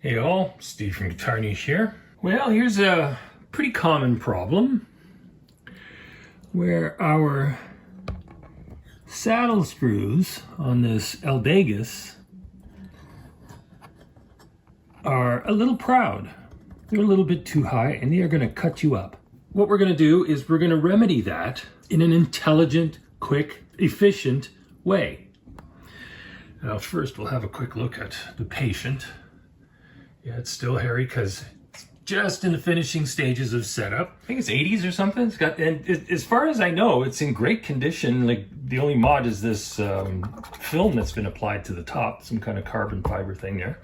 Hey all, Steve from GuitarNiche here. Well, here's a pretty common problem where our saddle screws on this Eldegus are a little proud. They're a little bit too high and they are going to cut you up. What we're going to do is we're going to remedy that in an intelligent, quick, efficient way. Now first we'll have a quick look at the patient. Yeah, it's still hairy because it's just in the finishing stages of setup. I think it's 80s or something. It's got, and as far as I know, it's in great condition. Like the only mod is this film that's been applied to the top, some kind of carbon fiber thing there.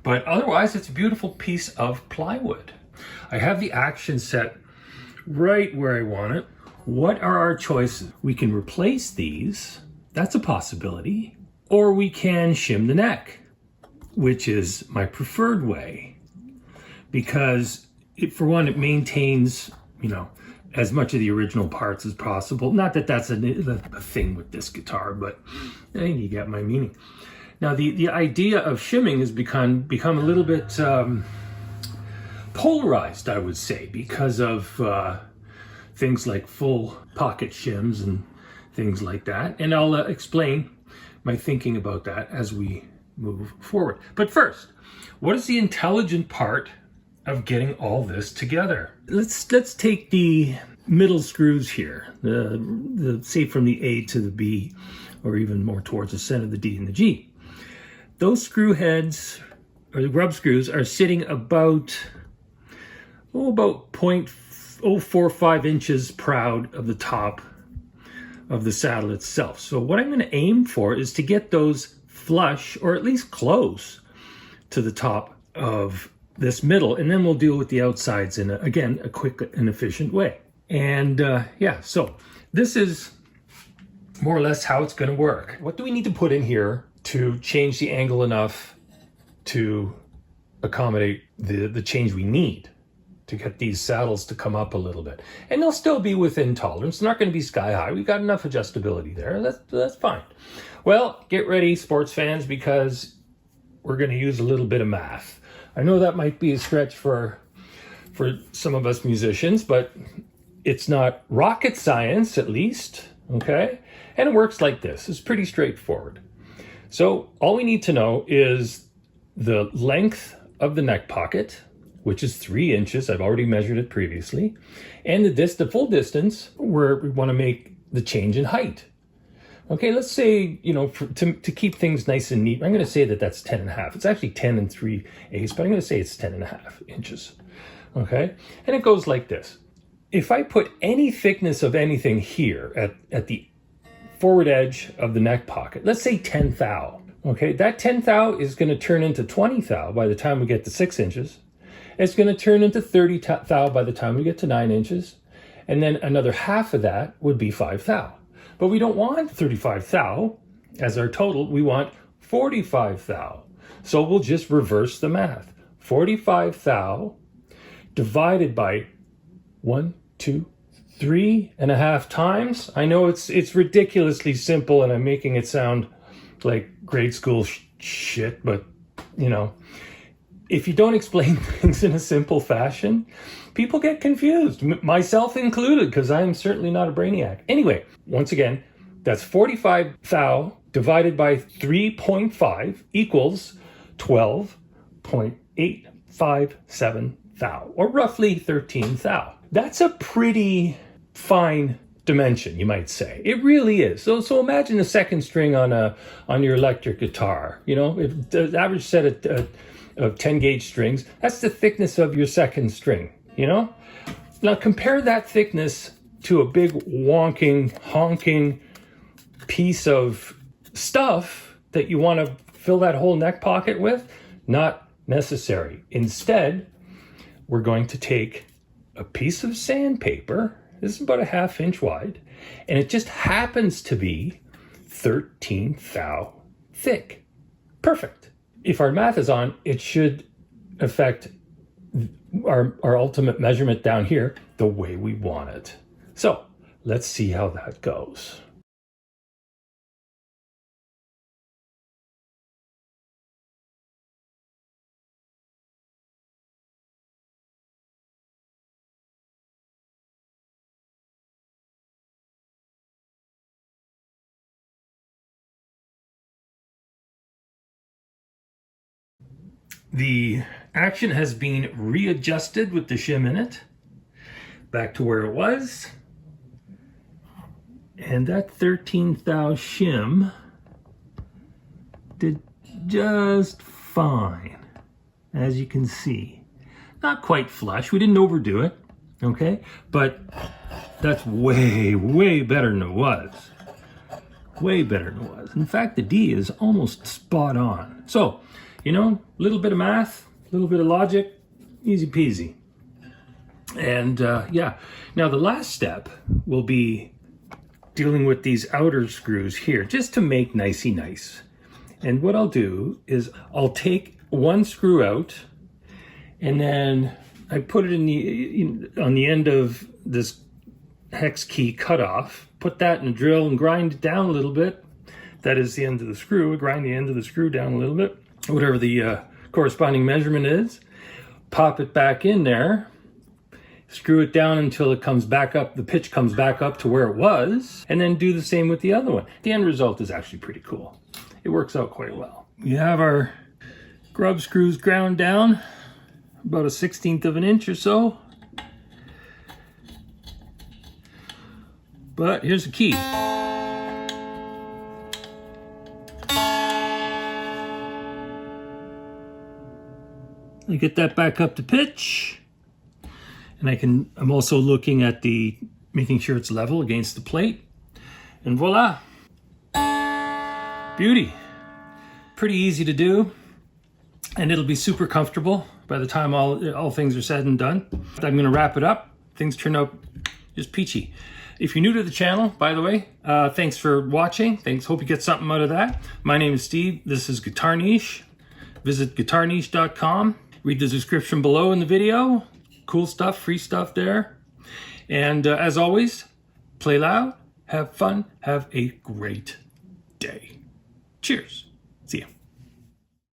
But otherwise, it's a beautiful piece of plywood. I have the action set right where I want it. What are our choices? We can replace these. That's a possibility. Or we can shim the neck, which is my preferred way, because for one, it maintains, as much of the original parts as possible. Not that that's a thing with this guitar, but I think you get my meaning. Now, the idea of shimming has become a little bit polarized, I would say, because of things like full pocket shims and things like that. And I'll explain my thinking about that as we move forward. But first, what is the intelligent part of getting all this together? Let's take the middle screws here, the say from the A to the B, or even more towards the center of the D and the G. Those screw heads, or the grub screws, are sitting about 0.045 inches proud of the top of the saddle itself. So what I'm going to aim for is to get those flush, or at least close to the top of this middle, and then we'll deal with the outsides in a quick and efficient way. And yeah, so this is more or less how it's going to work. What do we need to put in here to change the angle enough to accommodate the change we need to get these saddles to come up a little bit? And they'll still be within tolerance. They're not going to be sky high. We've got enough adjustability there. That's fine. Well, get ready, sports fans, because we're going to use a little bit of math. I know that might be a stretch for some of us musicians, but it's not rocket science, at least, okay? And it works like this. It's pretty straightforward. So all we need to know is the length of the neck pocket, which is 3 inches. I've already measured it previously. And the full distance where we want to make the change in height. Okay, let's say, to keep things nice and neat, I'm going to say that that's 10.5. It's actually 10 3/8, but I'm going to say it's 10.5 inches. Okay, and it goes like this. If I put any thickness of anything here at the forward edge of the neck pocket, let's say 10 thou. Okay, that 10 thou is going to turn into 20 thou by the time we get to 6 inches. It's going to turn into 30 thou by the time we get to 9 inches. And then another half of that would be 5 thou. But we don't want 35 thou as our total. We want 45 thou. So we'll just reverse the math. 45 thou divided by 1, 2, 3.5 times. I know it's ridiculously simple and I'm making it sound like grade school shit, but if you don't explain things in a simple fashion, people get confused, myself included, because I am certainly not a brainiac. Anyway, once again, that's 45 thou divided by 3.5 equals 12.857 thou, or roughly 13 thou. That's a pretty fine dimension, you might say. It really is. So imagine a second string on your electric guitar. If the average set of 10 gauge strings, that's the thickness of your second string. Now compare that thickness to a big wonking, honking piece of stuff that you want to fill that whole neck pocket with. Not necessary. Instead, we're going to take a piece of sandpaper. This is about a 1/2 inch wide, and it just happens to be 13 thou thick. Perfect. If our math is on, it should affect our ultimate measurement down here the way we want it. So let's see how that goes. The action has been readjusted with the shim in it, back to where it was. And that 13th thou shim did just fine, as you can see. Not quite flush, we didn't overdo it, okay? But that's way, way better than it was. Way better than it was. In fact, the D is almost spot on. So, you know, a little bit of math, a little bit of logic, easy peasy. And yeah, now the last step will be dealing with these outer screws here, just to make nicey nice. And what I'll do is I'll take one screw out, and then I put it on the end of this hex key cutoff, put that in a drill and grind it down a little bit. That is the end of the screw. Grind the end of the screw down a little bit, whatever the corresponding measurement is. Pop it back in there. Screw it down until it comes back up, the pitch comes back up to where it was, and then do the same with the other one. The end result is actually pretty cool. It works out quite well. We have our grub screws ground down, about 1/16 of an inch or so. But here's the key. I get that back up to pitch. And I'm also looking at making sure it's level against the plate. And voila. Beauty. Pretty easy to do. And it'll be super comfortable by the time all things are said and done. I'm gonna wrap it up. Things turn out just peachy. If you're new to the channel, by the way, thanks for watching. Hope you get something out of that. My name is Steve. This is GuitarNiche. Visit GuitarNiche.com. Read the description below in the video. Cool stuff, free stuff there. And as always, play loud, have fun, have a great day. Cheers.